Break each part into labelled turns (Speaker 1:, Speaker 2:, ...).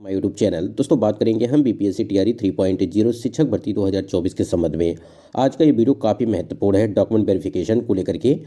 Speaker 1: हमारे YouTube channel. दोस्तों बात करेंगे हम बीपीएससी टीआरई 3.0 शिक्षक भर्ती 2024 के संबंध में। आज का ये वीडियो काफ़ी महत्वपूर्ण है डॉक्यूमेंट वेरिफिकेशन को लेकर के,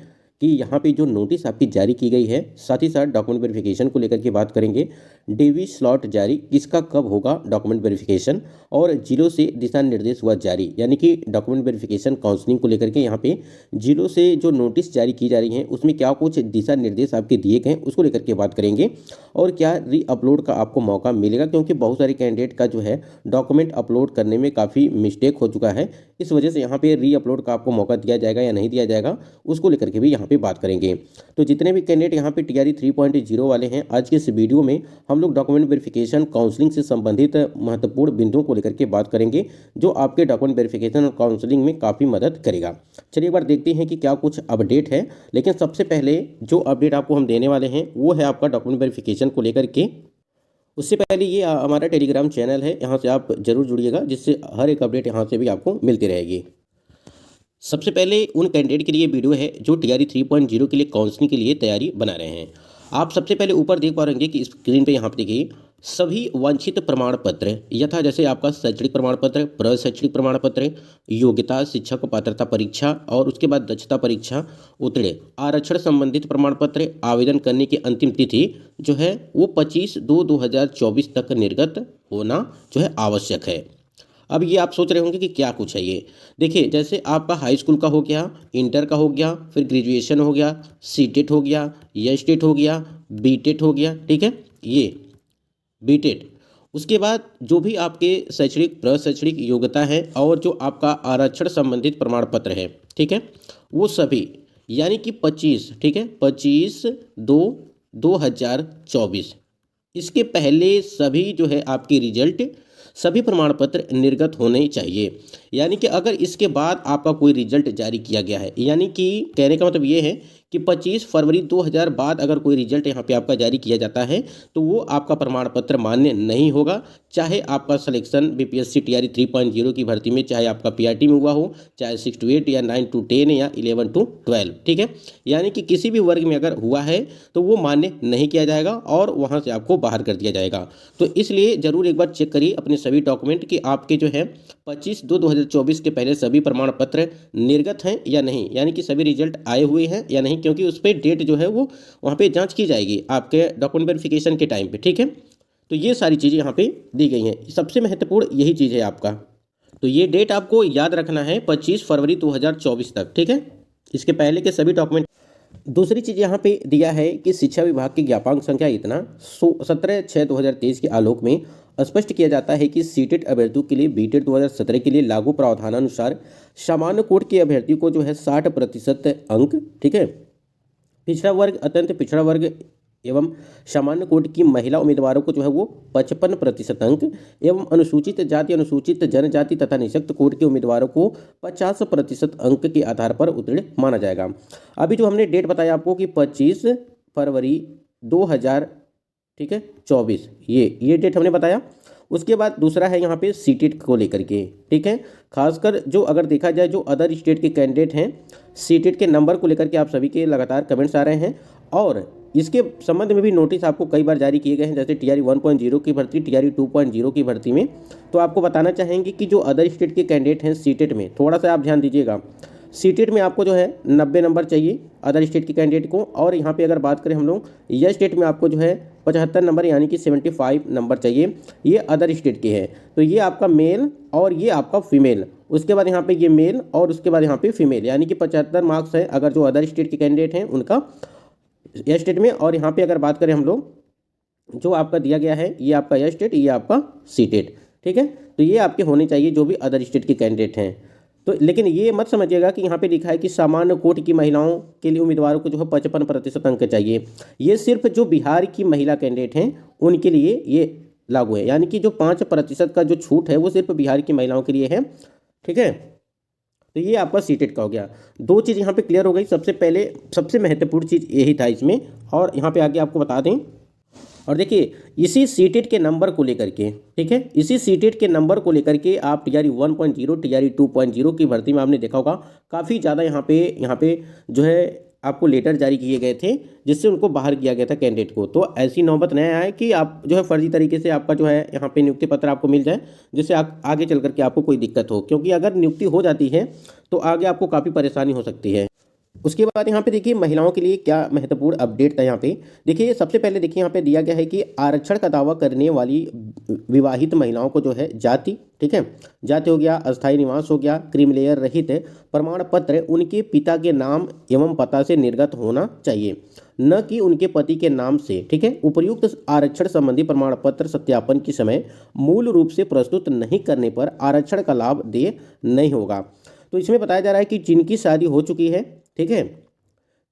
Speaker 1: कि यहाँ पे जो नोटिस आपकी जारी की गई है, साथ ही साथ डॉक्यूमेंट वेरिफिकेशन को लेकर के बात करेंगे। डीवी स्लॉट जारी किसका कब होगा डॉक्यूमेंट वेरिफिकेशन, और जिलों से दिशा निर्देश हुआ जारी, यानी कि डॉक्यूमेंट वेरिफिकेशन काउंसलिंग को लेकर के यहाँ पे जिलों से जो नोटिस जारी की जा रही हैं उसमें क्या कुछ दिशा निर्देश आपके दिए गए हैं उसको लेकर के बात करेंगे। और क्या री अपलोड का आपको मौका मिलेगा, क्योंकि बहुत सारे कैंडिडेट का जो है डॉक्यूमेंट अपलोड करने में काफ़ी मिस्टेक हो चुका है। इस वजह से यहाँ पे री अपलोड का आपको मौका दिया जाएगा या नहीं दिया जाएगा, उसको लेकर के भी यहाँ पे बात करेंगे। तो जितने भी कैंडिडेट यहाँ पे टीआरई 3.0 वाले हैं, आज के इस वीडियो में हम लोग डॉक्यूमेंट वेरिफिकेशन काउंसलिंग से संबंधित महत्वपूर्ण बिंदुओं को लेकर के बात करेंगे, जो आपके डॉक्यूमेंट वेरिफिकेशन और काउंसलिंग में काफ़ी मदद करेगा। चलिए एक बार देखते हैं कि क्या कुछ अपडेट है। लेकिन सबसे पहले जो अपडेट आपको हम देने वाले हैं वो है आपका डॉक्यूमेंट वेरिफिकेशन को लेकर के। उससे पहले ये हमारा टेलीग्राम चैनल है, यहाँ से आप जरूर जुड़िएगा, जिससे हर एक अपडेट यहाँ से भी आपको मिलती रहेगी। सबसे पहले उन कैंडिडेट के लिए वीडियो है जो टीआरई 3.0 के लिए काउंसलिंग के लिए तैयारी बना रहे हैं। आप सबसे पहले ऊपर देख पा रहे हैं कि स्क्रीन पे यहाँ पे देखिए सभी वांछित प्रमाण पत्र यथा जैसे आपका शैक्षणिक प्रमाण पत्र, प्रशैक्षणिक प्रमाण पत्र, योग्यता, शिक्षक पात्रता परीक्षा और उसके बाद दक्षता परीक्षा उत्तीर्ण, आरक्षण संबंधित प्रमाण पत्र आवेदन करने की अंतिम तिथि जो है वो 25/2/2024 तक निर्गत होना जो है आवश्यक है। अब ये आप सोच रहे होंगे कि क्या कुछ है ये। देखिए जैसे आपका हाई स्कूल का हो गया, इंटर का हो गया, फिर ग्रेजुएशन हो गया, सीटेट हो गया, एसटेट हो गया, बीटेट हो गया, ठीक है, ये बीटेट। उसके बाद जो भी आपके शैक्षणिक प्रशैक्षणिक योग्यता है और जो आपका आरक्षण संबंधित प्रमाण पत्र है, ठीक है, वो सभी यानी कि 25, ठीक है, 25/2/2024 इसके पहले सभी जो है आपकी रिजल्ट सभी प्रमाण पत्र निर्गत होने चाहिए। यानी कि अगर इसके बाद आपका कोई रिजल्ट जारी किया गया है, यानी कि कहने का मतलब ये है कि 25 फरवरी 2000 बाद अगर कोई रिजल्ट यहाँ पे आपका जारी किया जाता है तो वो आपका प्रमाण पत्र मान्य नहीं होगा। चाहे आपका सिलेक्शन बीपीएससी टीआरई 3.0 की भर्ती में चाहे आपका पीआरटी में हुआ हो, चाहे 6 to 8 या 9 to 10 या 11 to 12, ठीक है, यानी कि किसी भी वर्ग में अगर हुआ है तो वो मान्य नहीं किया जाएगा और वहाँ से आपको बाहर कर दिया जाएगा। तो इसलिए ज़रूर एक बार चेक करिए अपने सभी डॉक्यूमेंट कि आपके जो है 25/2/2024 के पहले सभी प्रमाण पत्र निर्गत हैं या नहीं, यानी कि सभी रिजल्ट आए हुए हैं या नहीं, क्योंकि उस पर डेट जो है वो वहाँ पे जांच की जाएगी आपके डॉक्यूमेंट वेरिफिकेशन के टाइम पे, ठीक है। तो ये सारी चीज़ें यहाँ पे दी गई हैं, सबसे महत्वपूर्ण यही चीज़ है आपका। तो ये डेट आपको याद रखना है 25 फरवरी 2024 तक, ठीक है, इसके पहले के सभी डॉक्यूमेंट। दूसरी चीज़ यहाँ पे दिया है कि शिक्षा विभाग की ज्ञापांक संख्या इतना 17/6/2023 के आलोक में स्पष्ट किया जाता है कि सीटेट अभ्यर्थियों के लिए बीटेट 2017 के लिए लागू प्रावधानानुसार सामान्य कोट के अभ्यर्थियों को जो है 60% अंक, ठीक है, पिछड़ा वर्ग, अत्यंत पिछड़ा वर्ग एवं सामान्य कोट की महिला उम्मीदवारों को जो है वो 55% अंक एवं अनुसूचित जाति, अनुसूचित जनजाति तथा निःशक्त कोट के उम्मीदवारों को 50% अंक के आधार पर उत्तीर्ण माना जाएगा। अभी जो हमने डेट बताया आपको कि 25 फरवरी 2000, ठीक है, 24, ये डेट हमने बताया। उसके बाद दूसरा है यहाँ पे सीटेट को लेकर के, ठीक है, खासकर जो अगर देखा जाए जो अदर स्टेट के कैंडिडेट हैं, सीटेट के नंबर को लेकर के आप सभी के लगातार कमेंट्स आ रहे हैं और इसके संबंध में भी नोटिस आपको कई बार जारी किए गए हैं, जैसे टीआरई 1.0 की भर्ती, टीआरई 2.0 की भर्ती में। तो आपको बताना चाहेंगे कि जो अदर स्टेट के कैंडिडेट हैं सीटेट में, थोड़ा सा आप ध्यान दीजिएगा, सीटेट में आपको जो है 90 नंबर चाहिए अदर स्टेट के कैंडिडेट को, और यहाँ पे अगर बात करें हम लोग यह स्टेट में आपको जो है 75 नंबर यानी कि 75 नंबर चाहिए, ये अदर स्टेट के हैं। तो ये आपका मेल और ये आपका फीमेल, उसके बाद यहाँ पे ये मेल और उसके बाद यहाँ पे फीमेल, यानी कि 75 मार्क्स है अगर जो अदर स्टेट के कैंडिडेट हैं उनका यह स्टेट में। और यहाँ पे अगर बात करें हम लोग जो आपका दिया गया है ये आपका यह स्टेट, ये आपका सीटेट, ठीक है, तो ये आपके होने चाहिए जो भी अदर स्टेट के कैंडिडेट हैं। तो लेकिन ये मत समझिएगा कि यहाँ पे लिखा है कि सामान्य कोट की महिलाओं के लिए उम्मीदवारों को जो है 55% अंक चाहिए, ये सिर्फ जो बिहार की महिला कैंडिडेट हैं उनके लिए ये लागू है, यानी कि जो 5% का जो छूट है वो सिर्फ बिहार की महिलाओं के लिए है, ठीक है। तो ये आपका सीटेट का हो गया। दो चीज़ यहाँ पे क्लियर हो गई। सबसे पहले सबसे महत्वपूर्ण चीज़ यही था इसमें, और यहाँ पे आगे आपको बता दें। और देखिए इसी सीटेट के नंबर को लेकर के, ठीक है, इसी सीटेट के नंबर को लेकर के आप टीआरई 1.0 टीआरई 2.0 की भर्ती में आपने देखा होगा काफ़ी ज़्यादा यहाँ पे जो है आपको लेटर जारी किए गए थे जिससे उनको बाहर किया गया था कैंडिडेट को। तो ऐसी नौबत न आए कि आप जो है फर्जी तरीके से आपका जो है यहाँ पे नियुक्ति पत्र आपको मिल जाए, जिससे आगे चल करके आपको कोई दिक्कत हो, क्योंकि अगर नियुक्ति हो जाती है तो आगे आपको काफ़ी परेशानी हो सकती है। उसके बाद यहाँ पे देखिए महिलाओं के लिए क्या महत्वपूर्ण अपडेट था यहाँ पे। देखिए सबसे पहले देखिए यहाँ पे दिया गया है कि आरक्षण का दावा करने वाली विवाहित महिलाओं को जो है जाति, ठीक है, जाति हो गया, अस्थायी निवास हो गया, क्रीमिलेयर रहित प्रमाण पत्र उनके पिता के नाम एवं पता से निर्गत होना चाहिए, न कि उनके पति के नाम से, ठीक है। उपर्युक्त आरक्षण संबंधी प्रमाण पत्र सत्यापन के समय मूल रूप से प्रस्तुत नहीं करने पर आरक्षण का लाभ देय नहीं होगा। तो इसमें बताया जा रहा है कि जिनकी शादी हो चुकी है, ठीक है,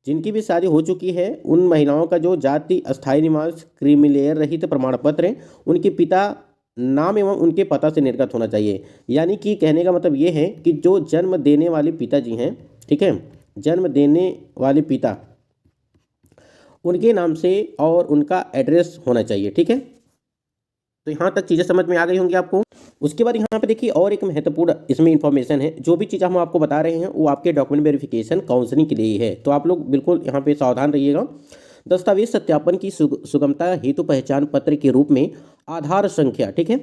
Speaker 1: जिनकी भी शादी हो चुकी है उन महिलाओं का जो जाति, अस्थायी निवास, क्रीमिलेयर रहित प्रमाण पत्र है उनके पिता नाम एवं उनके पता से निर्गत होना चाहिए। यानी कि कहने का मतलब ये है कि जो जन्म देने वाले पिताजी हैं, ठीक है, जन्म देने वाले पिता उनके नाम से और उनका एड्रेस होना चाहिए, ठीक है। तो यहाँ तक चीज़ें समझ में आ गई होंगी आपको। उसके बाद यहाँ पे देखिए और एक महत्वपूर्ण इसमें इन्फॉर्मेशन है, जो भी चीज़ हम आपको बता रहे हैं वो आपके डॉक्यूमेंट वेरिफिकेशन काउंसलिंग के लिए ही है, तो आप लोग बिल्कुल यहाँ पे सावधान रहिएगा। दस्तावेज सत्यापन की सुगमता हेतु पहचान पत्र के रूप में आधार संख्या, ठीक है,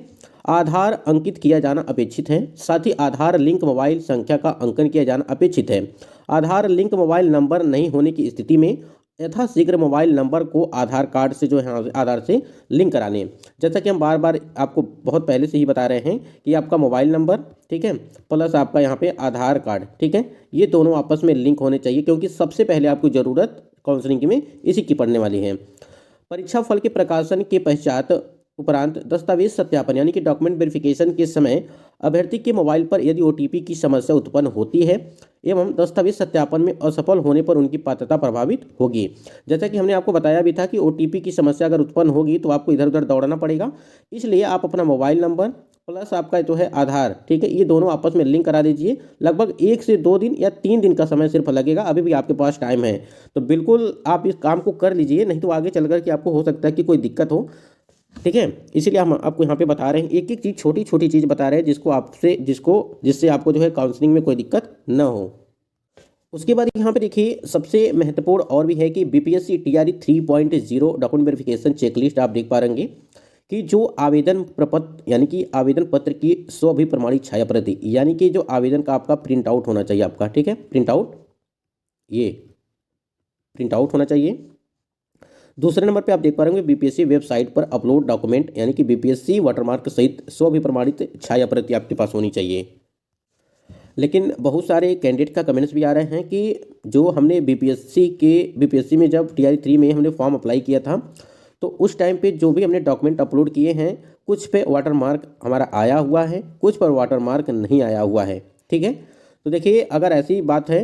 Speaker 1: आधार अंकित किया जाना अपेक्षित है। साथ ही आधार लिंक मोबाइल संख्या का अंकन किया जाना अपेक्षित है। आधार लिंक मोबाइल नंबर नहीं होने की स्थिति में यथाशीघ्र मोबाइल नंबर को आधार कार्ड से जो है आधार से लिंक कराने। जैसा कि हम बार बार आपको बहुत पहले से ही बता रहे हैं कि आपका मोबाइल नंबर, ठीक है, प्लस आपका यहाँ पे आधार कार्ड, ठीक है, ये दोनों आपस में लिंक होने चाहिए, क्योंकि सबसे पहले आपको ज़रूरत काउंसलिंग में इसी की पड़ने वाली है। परीक्षा फल के प्रकाशन के पश्चात उपरांत दस्तावेज सत्यापन यानी कि डॉक्यूमेंट वेरिफिकेशन के समय अभ्यर्थी के मोबाइल पर यदि ओटीपी की समस्या उत्पन्न होती है एवं दस्तावेज सत्यापन में असफल होने पर उनकी पात्रता प्रभावित होगी। जैसा कि हमने आपको बताया भी था कि ओटीपी की समस्या अगर उत्पन्न होगी तो आपको इधर उधर दौड़ना पड़ेगा, इसलिए आप अपना मोबाइल नंबर प्लस आपका जो है आधार, ठीक है, ये दोनों आपस में लिंक करा दीजिए। लगभग 1 से 2 दिन या 3 दिन का समय सिर्फ लगेगा, अभी भी आपके पास टाइम है, तो बिल्कुल आप इस काम को कर लीजिए, नहीं तो आगे चल कर के आपको हो सकता है कि कोई दिक्कत हो, ठीक है। इसीलिए हम आपको यहाँ पे बता रहे हैं, एक एक चीज़, छोटी छोटी चीज़ बता रहे हैं जिससे आपको जो है काउंसलिंग में कोई दिक्कत न हो। उसके बाद यहाँ पे देखिए सबसे महत्वपूर्ण और भी है कि BPSC TRE 3.0 document verification checklist आप देख पा रहेंगे कि जो आवेदन प्रपत्र यानी कि आवेदन पत्र की स्वअभिप्रमाणित छाया प्रति, यानी कि जो आवेदन का आपका प्रिंट आउट होना चाहिए आपका, ठीक है, प्रिंट आउट होना चाहिए। दूसरे नंबर पे आप देख पा रहे होंगे बीपीएससी वेबसाइट पर अपलोड डॉक्यूमेंट, यानी कि बीपीएससी वाटरमार्क सहित स्वअभिप्रमाणित छाया प्रति आपके पास होनी चाहिए। लेकिन बहुत सारे कैंडिडेट का कमेंट्स भी आ रहे हैं कि जो हमने बीपीएससी में जब टीआरई 3 में हमने फॉर्म अप्लाई किया था तो उस टाइम पे जो भी हमने डॉक्यूमेंट अपलोड किए हैं कुछ पे वाटरमार्क हमारा आया हुआ है, कुछ पर वाटरमार्क नहीं आया हुआ है, ठीक है। तो देखिए अगर ऐसी बात है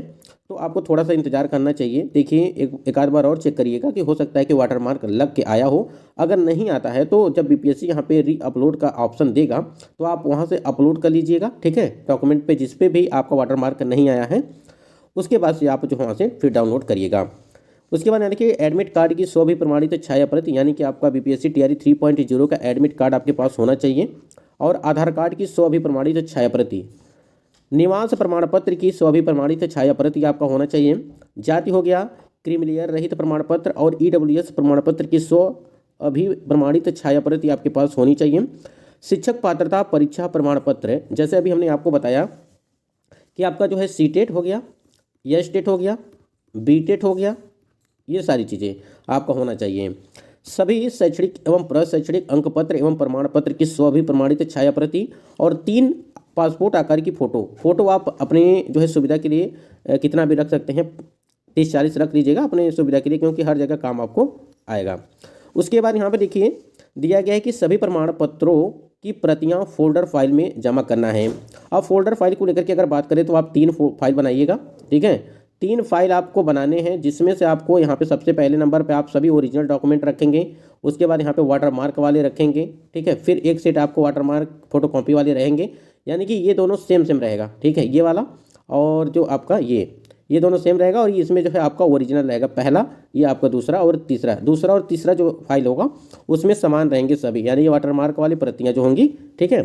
Speaker 1: तो आपको थोड़ा सा इंतजार करना चाहिए। देखिए एक आध बार और चेक करिएगा कि हो सकता है कि वाटरमार्क लग के आया हो। अगर नहीं आता है तो जब बीपीएससी यहाँ पे री अपलोड का ऑप्शन देगा तो आप वहाँ से अपलोड कर लीजिएगा, ठीक है, डॉक्यूमेंट पे जिस पे भी आपका वाटरमार्क नहीं आया है उसके बाद से आप जो वहाँ से फिर डाउनलोड करिएगा। उसके बाद देखिए एडमिट कार्ड की स्वअभिप्रमाणित छाया प्रति, यानी कि आपका बीपीएससी टीआरई 3.0 का एडमिट कार्ड आपके पास होना चाहिए और आधार कार्ड की स्वअभिप्रमाणित छाया प्रति, निवास प्रमाण पत्र की स्वअभिप्रमाणित छाया प्रति आपका होना चाहिए। जाति हो गया, क्रीमिलेयर रहित प्रमाण पत्र और ईडब्ल्यूएस प्रमाण पत्र की स्वअभिप्रमाणित छाया प्रति आपके पास होनी चाहिए। शिक्षक पात्रता परीक्षा प्रमाण पत्र, जैसे अभी हमने आपको बताया कि आपका जो है सीटेट हो गया, एसटेट हो गया, बीटेट हो गया, ये सारी चीज़ें आपका होना चाहिए। सभी शैक्षणिक एवं प्रशैक्षणिक अंक पत्र एवं प्रमाण पत्र की स्वअभिप्रमाणित छाया प्रति और 3 पासपोर्ट आकार की फ़ोटो आप अपने जो है सुविधा के लिए कितना भी रख सकते हैं, 30-40 रख लीजिएगा अपने सुविधा के लिए, क्योंकि हर जगह काम आपको आएगा। उसके बाद यहाँ पे देखिए दिया गया है कि सभी प्रमाण पत्रों की प्रतियां फोल्डर फाइल में जमा करना है। अब फोल्डर फाइल को लेकर के अगर बात करें तो आप 3 फाइल बनाइएगा, ठीक है, 3 फाइल आपको बनाने हैं, जिसमें से आपको यहाँ पे सबसे पहले नंबर पे आप सभी ओरिजिनल डॉक्यूमेंट रखेंगे, उसके बाद यहाँ पे वाटरमार्क वाले रखेंगे, ठीक है, फिर एक सेट आपको वाटरमार्क फोटोकॉपी वाले रहेंगे, यानी कि ये दोनों सेम रहेगा, ठीक है, ये वाला और जो आपका ये ये दोनों सेम रहेगा और इसमें जो है आपका ओरिजिनल रहेगा पहला, ये आपका दूसरा और तीसरा जो फाइल होगा उसमें समान रहेंगे सभी, यानी ये वाटरमार्क वाली प्रतियाँ जो होंगी, ठीक है।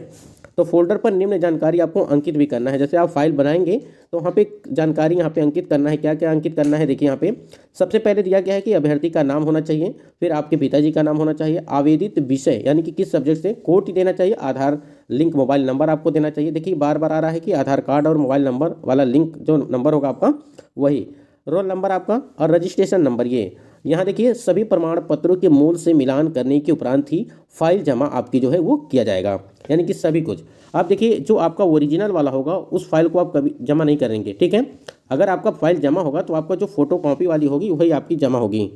Speaker 1: तो फोल्डर पर निम्न जानकारी आपको अंकित भी करना है। जैसे आप फाइल बनाएंगे तो वहाँ पे जानकारी यहाँ पे अंकित करना है। क्या क्या अंकित करना है, देखिए यहाँ पे सबसे पहले दिया गया है कि अभ्यर्थी का नाम होना चाहिए, फिर आपके पिताजी का नाम होना चाहिए, आवेदित विषय यानी कि किस सब्जेक्ट से, कोड देना चाहिए, आधार लिंक मोबाइल नंबर आपको देना चाहिए। देखिए बार बार आ रहा है कि आधार कार्ड और मोबाइल नंबर वाला लिंक जो नंबर होगा आपका वही, रोल नंबर आपका और रजिस्ट्रेशन नंबर। ये यहाँ देखिए सभी प्रमाण पत्रों के मूल से मिलान करने के उपरांत ही फाइल जमा आपकी जो है वो किया जाएगा, यानी कि सभी कुछ। आप देखिए जो आपका ओरिजिनल वाला होगा उस फाइल को आप कभी जमा नहीं करेंगे, ठीक है। अगर आपका फाइल जमा होगा तो आपका जो फोटो कॉपी वाली होगी वही आपकी जमा होगी।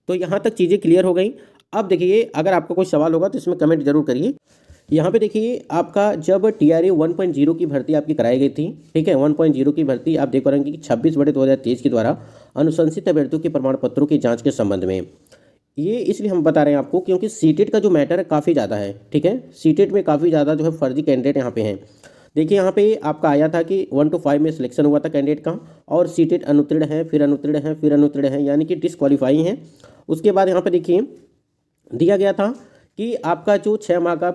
Speaker 1: तो यहाँ तक चीज़ें क्लियर हो गई। अब देखिए अगर आपका कोई सवाल होगा तो इसमें कमेंट जरूर करिए। यहाँ पे देखिए आपका जब TRA 1.0 की भर्ती आपकी कराई गई थी, ठीक है, 1.0 की भर्ती आप देख पा रहे हैं कि 26/2023 के द्वारा अनुशंसित अभ्यर्थियों के प्रमाण पत्रों की जांच के संबंध में, ये इसलिए हम बता रहे हैं आपको क्योंकि सीटेट का जो मैटर है काफ़ी ज़्यादा है, ठीक है। सीटेट में काफ़ी ज़्यादा जो है फर्जी कैंडिडेट यहाँ पे हैं। देखिए यहाँ पे आपका आया था कि 1 to 5 में सिलेक्शन हुआ था कैंडिडेट का, और सीटेट अनुत्तीर्ण है, फिर अनुत्तीर्ण है, फिर अनुत्तीर्ण है, यानी कि डिस्क्वालीफाई हैं। उसके बाद यहाँ पे देखिए दिया गया था कि आपका जो 6 माह का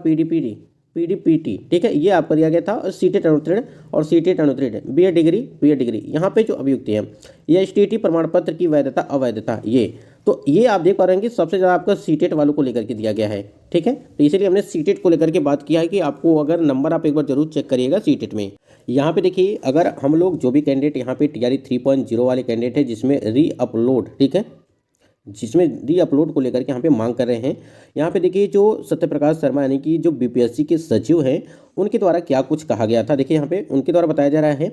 Speaker 1: PDPT, ठीक है, ये आपका दिया गया था, और सीटेट अनुत्तीर्ण और सीटेट अनुत्तीर्ण, BA डिग्री यहाँ पे जो अभियुक्त है, ये STT प्रमाण पत्र की वैधता अवैधता, ये तो ये आप देख पा रहे हैं कि सबसे ज़्यादा आपका सीटेट वालों को लेकर के दिया गया है, ठीक है। तो इसीलिए हमने सीटेट को लेकर के बात किया है कि आपको अगर नंबर आप एक बार जरूर चेक करिएगा सीटेट में। यहाँ पे देखिए अगर हम लोग जो भी कैंडिडेट यहाँ पे TRA 3.0 वाले कैंडिडेट है जिसमें रीअपलोड, ठीक है, जिसमें रीअपलोड को लेकर के यहाँ पे मांग कर रहे हैं, यहाँ पे देखिए जो सत्यप्रकाश शर्मा यानी कि जो BPSC के सचिव हैं उनके द्वारा क्या कुछ कहा गया था। देखिए यहाँ पे उनके द्वारा बताया जा रहा है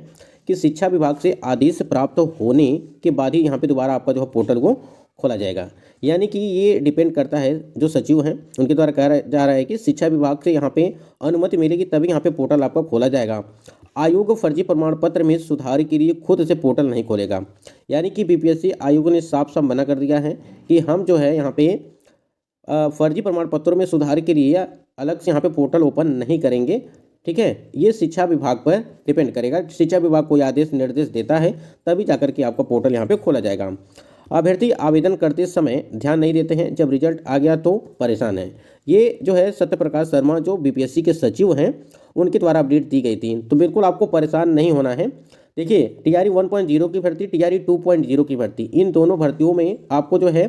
Speaker 1: कि शिक्षा विभाग से आदेश प्राप्त होने के बाद ही यहाँ पे दोबारा आपका जो है पोर्टल को खोला जाएगा, यानी कि ये डिपेंड करता है, जो सचिव हैं उनके द्वारा कहा जा रहा है कि शिक्षा विभाग से यहाँ पे अनुमति मिलेगी तभी यहाँ पे पोर्टल आपका खोला जाएगा। आयोग फर्जी प्रमाण पत्र में सुधार के लिए खुद से पोर्टल नहीं खोलेगा, यानी कि BPSC आयोग ने साफ साफ मना कर दिया है कि हम जो है यहाँ पे फर्जी प्रमाण पत्रों में सुधार के लिए अलग से यहाँ पे पोर्टल ओपन नहीं करेंगे, ठीक है। ये शिक्षा विभाग पर डिपेंड करेगा, शिक्षा विभाग कोई आदेश निर्देश देता है तभी जाकर के आपका पोर्टल यहाँ पे खोला जाएगा। अभ्यर्थी आवेदन करते समय ध्यान नहीं देते हैं, जब रिजल्ट आ गया तो परेशान है। ये जो है सत्यप्रकाश शर्मा जो BPSC के सचिव हैं उनके द्वारा अपडेट दी गई थी, तो बिल्कुल आपको परेशान नहीं होना है। देखिए TRA 1.0 की भर्ती, TRA 2.0 की भर्ती, इन दोनों भर्तियों में आपको जो है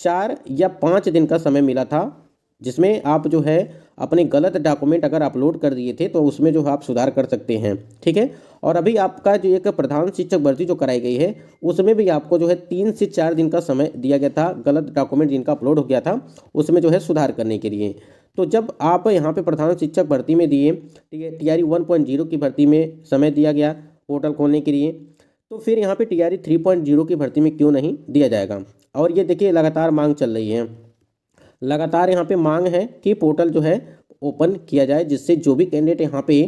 Speaker 1: 4 या 5 दिन का समय मिला था, जिसमें आप जो है अपने गलत डॉक्यूमेंट अगर अपलोड कर दिए थे तो उसमें जो है आप सुधार कर सकते हैं, ठीक है। और अभी आपका जो एक प्रधान शिक्षक भर्ती जो कराई गई है उसमें भी आपको जो है 3 से 4 दिन का समय दिया गया था, गलत डॉक्यूमेंट जिनका अपलोड हो गया था उसमें जो है सुधार करने के लिए। तो जब आप यहाँ पे प्रधान शिक्षक भर्ती में दिए, TRA 1.0 की भर्ती में समय दिया गया पोर्टल खोलने के लिए, तो फिर यहाँ पे TRA 3.0 की भर्ती में क्यों नहीं दिया जाएगा। और ये देखिए लगातार मांग चल रही है, लगातार यहाँ पे मांग है कि पोर्टल जो है ओपन किया जाए, जिससे जो भी कैंडिडेट यहाँ पे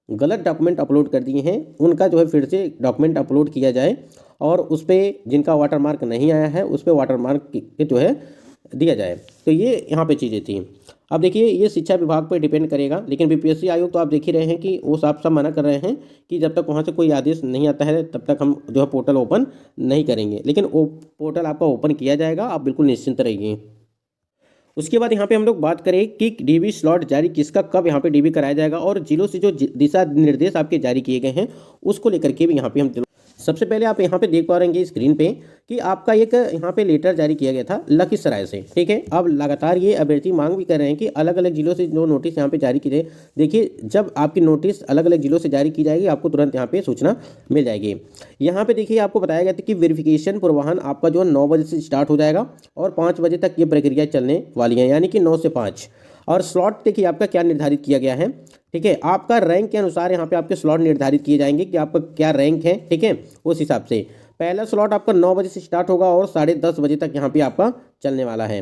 Speaker 1: गलत डॉक्यूमेंट अपलोड कर दिए हैं उनका जो है फिर से डॉक्यूमेंट अपलोड किया जाए, और उस पर जिनका वाटरमार्क नहीं आया है उस पर वाटरमार्क जो है दिया जाए। तो ये यहाँ पे चीज़ें थी। अब देखिए ये शिक्षा विभाग पर डिपेंड करेगा, लेकिन BPSC आयोग तो आप देख ही रहे हैं कि वो साफ साफ मना कर रहे हैं कि जब तक वहाँ से कोई आदेश नहीं आता है तब तक हम जो है पोर्टल ओपन नहीं करेंगे, लेकिन वो पोर्टल आपका ओपन किया जाएगा, आप बिल्कुल निश्चिंत रहिए। उसके बाद यहाँ पे हम लोग बात करें कि DB स्लॉट जारी किसका कब यहाँ पे DB कराया जाएगा, और जिलों से जो दिशा निर्देश आपके जारी किए गए हैं उसको लेकर के भी यहाँ पे हम सबसे पहले आप यहाँ पे देख पा रहे हैं स्क्रीन पे कि आपका एक यहाँ पे लेटर जारी किया गया था लखीसराय से, ठीक है। अब लगातार ये अभ्यर्थी मांग भी कर रहे हैं कि अलग अलग जिलों से जो नोटिस यहाँ पे जारी की जाए। देखिए जब आपकी नोटिस अलग अलग जिलों से जारी की जाएगी आपको तुरंत यहाँ पे सूचना मिल जाएगी। यहाँ पे देखिए आपको बताया गया था कि वेरिफिकेशन पूर्वाहन आपका जो है 9 बजे से स्टार्ट हो जाएगा और 5 बजे तक ये प्रक्रिया चलने वाली है, यानी कि 9 से 5। और स्लॉट देखिए आपका क्या निर्धारित किया गया है, ठीक है, आपका रैंक के अनुसार यहाँ पे आपके स्लॉट निर्धारित किए जाएंगे कि आपका क्या रैंक है, ठीक है। उस हिसाब से पहला स्लॉट आपका 9 बजे से स्टार्ट होगा और 10:30 बजे तक यहाँ पे आपका चलने वाला है।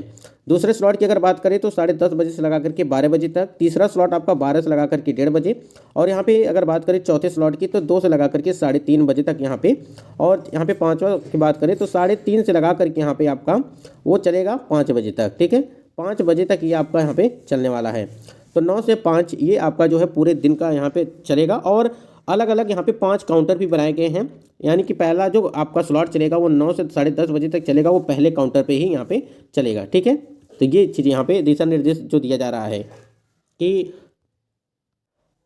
Speaker 1: दूसरे स्लॉट की अगर बात करें तो 10:30 बजे से लगा करके 12 बजे तक। तीसरा स्लॉट आपका 12 से लगा करके 1:30 बजे। और यहाँ पे अगर बात करें चौथे स्लॉट की तो 2 से लगा करके 3:30 बजे तक यहाँ पे। और यहाँ पे पाँचवा की बात करें तो 3:30 से लगा करके यहाँ पे आपका वो चलेगा 5 बजे तक, ठीक है। 5 बजे तक ये आपका यहाँ पे चलने वाला है। तो 9 से 5 ये आपका जो है पूरे दिन का यहाँ पे चलेगा। और अलग अलग यहाँ पे 5 काउंटर भी बनाए गए हैं, यानी कि पहला जो आपका स्लॉट चलेगा वो 9 से 10:30 बजे तक चलेगा, वो पहले काउंटर पे ही यहाँ पे चलेगा। ठीक है, तो ये चीज़ यहाँ पे दिशा निर्देश जो दिया जा रहा है कि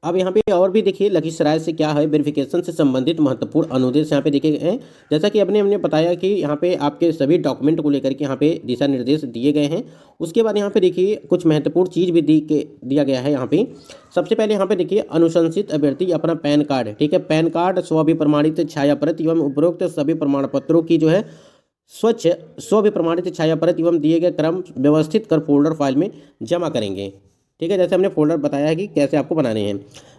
Speaker 1: अब यहाँ पे और भी देखिए लखीसराय से क्या है, वेरिफिकेशन से संबंधित महत्वपूर्ण अनुदेश यहाँ पे देखे गए हैं। जैसा कि अपने हमने बताया कि यहाँ पे आपके सभी डॉक्यूमेंट को लेकर के यहाँ पे दिशा निर्देश दिए गए हैं। उसके बाद यहाँ पे देखिए कुछ महत्वपूर्ण चीज़ भी दिया गया है यहाँ पे। सबसे पहले यहाँ पे देखिए अनुशंसित अभ्यर्थी अपना पैन कार्ड, ठीक है, पैन कार्ड, स्वअभिप्रमाणित छाया प्रति एवं उपरोक्त सभी प्रमाण पत्रों की जो है स्वच्छ स्वअभिप्रमाणित छाया प्रति एवं दिए गए क्रम व्यवस्थित कर फोल्डर फाइल में जमा करेंगे। ठीक है, जैसे हमने फोल्डर बताया है कि कैसे आपको बनाने हैं।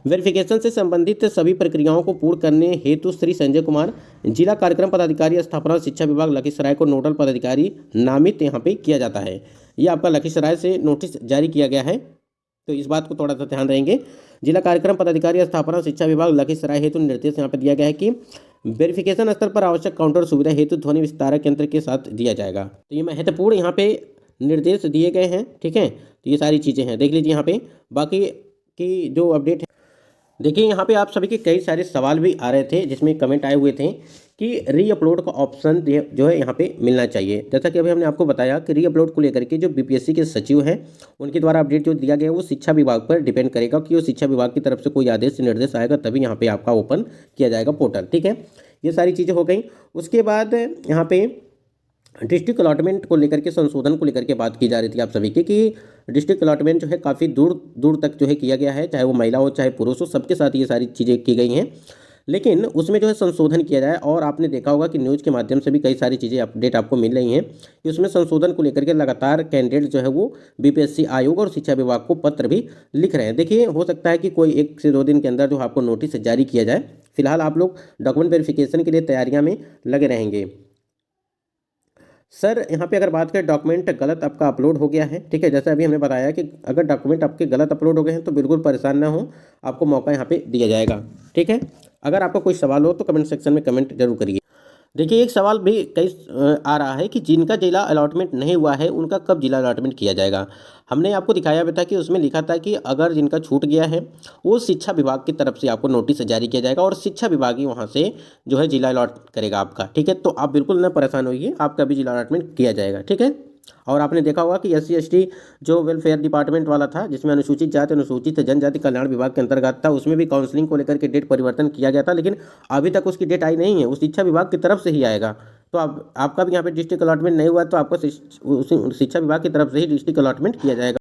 Speaker 1: वेरिफिकेशन से संबंधित सभी प्रक्रियाओं को पूर्ण करने हेतु श्री संजय कुमार जिला कार्यक्रम पदाधिकारी स्थापना शिक्षा विभाग लखीसराय को नोडल पदाधिकारी नामित यहाँ पे किया जाता है। ये आपका लखीसराय से नोटिस जारी किया गया है, तो इस बात को थोड़ा सा ध्यान रहेंगे। जिला कार्यक्रम पदाधिकारी स्थापना शिक्षा विभाग लखीसराय हेतु निर्देश यहाँ पर दिया गया है कि वेरिफिकेशन स्तर पर आवश्यक काउंटर सुविधा हेतु ध्वनि विस्तारक यंत्र के साथ दिया जाएगा। तो ये महत्वपूर्ण यहाँ पे निर्देश दिए गए हैं। ठीक है, तो ये सारी चीज़ें हैं, देख लीजिए यहाँ पे। बाकी की जो अपडेट है देखिए, यहाँ पे आप सभी के कई सारे सवाल भी आ रहे थे जिसमें कमेंट आए हुए थे कि री अपलोड का ऑप्शन जो है यहाँ पे मिलना चाहिए। जैसा कि अभी हमने आपको बताया कि री अपलोड को लेकर के जो बीपीएससी के सचिव हैं उनके द्वारा अपडेट जो दिया गया है वो शिक्षा विभाग पर डिपेंड करेगा कि वो शिक्षा विभाग की तरफ से कोई आदेश निर्देश आएगा तभी यहाँ पे आपका ओपन किया जाएगा पोर्टल। ठीक है, ये सारी चीज़ें हो गई। उसके बाद यहाँ पे डिस्ट्रिक्ट अलॉटमेंट को लेकर के संशोधन को लेकर के बात की जा रही थी आप सभी की कि डिस्ट्रिक्ट अलॉटमेंट जो है काफ़ी दूर दूर तक जो है किया गया है, चाहे वो महिला हो चाहे पुरुष हो, सबके साथ ये सारी चीज़ें की गई हैं। लेकिन उसमें जो है संशोधन किया जाए, और आपने देखा होगा कि न्यूज़ के माध्यम से भी कई सारी चीज़ें अपडेट आपको मिल रही हैं कि उसमें संशोधन को लेकर के लगातार कैंडिडेट जो है वो बीपीएससी आयोग और शिक्षा विभाग को पत्र भी लिख रहे हैं। देखिए, हो सकता है कि कोई 1 से 2 दिन के अंदर जो आपको नोटिस जारी किया जाए। फिलहाल आप लोग डॉक्यूमेंट वेरिफिकेशन के लिए तैयारियाँ में लगे रहेंगे। सर यहाँ पे अगर बात करें डॉक्यूमेंट गलत आपका अपलोड हो गया है, ठीक है, जैसे अभी हमने बताया कि अगर डॉक्यूमेंट आपके गलत अपलोड हो गए हैं तो बिल्कुल परेशान ना हो, आपको मौका यहाँ पे दिया जाएगा। ठीक है, अगर आपका कोई सवाल हो तो कमेंट सेक्शन में कमेंट जरूर करिए। देखिए, एक सवाल भी कई आ रहा है कि जिनका जिला अलॉटमेंट नहीं हुआ है उनका कब जिला अलॉटमेंट किया जाएगा। हमने आपको दिखाया भी था कि उसमें लिखा था कि अगर जिनका छूट गया है वो शिक्षा विभाग की तरफ से आपको नोटिस जारी किया जाएगा और शिक्षा विभाग ही वहाँ से जो है जिला अलॉट करेगा आपका। ठीक है, तो आप बिल्कुल न परेशान होइए, आपका भी जिला अलॉटमेंट किया जाएगा। ठीक है, और आपने देखा होगा कि SC/ST जो वेलफेयर डिपार्टमेंट वाला था जिसमें अनुसूचित जाति अनुसूचित जनजाति कल्याण विभाग के अंतर्गत था, उसमें भी काउंसलिंग को लेकर के डेट परिवर्तन किया गया था, लेकिन अभी तक उसकी डेट आई नहीं है, उस शिक्षा विभाग की तरफ से ही आएगा। तो आपका भी यहाँ पे डिस्ट्रिक्ट अलॉटमेंट नहीं हुआ तो आपको शिक्षा विभाग की तरफ से ही डिस्ट्रिक्ट अलॉटमेंट किया जाएगा।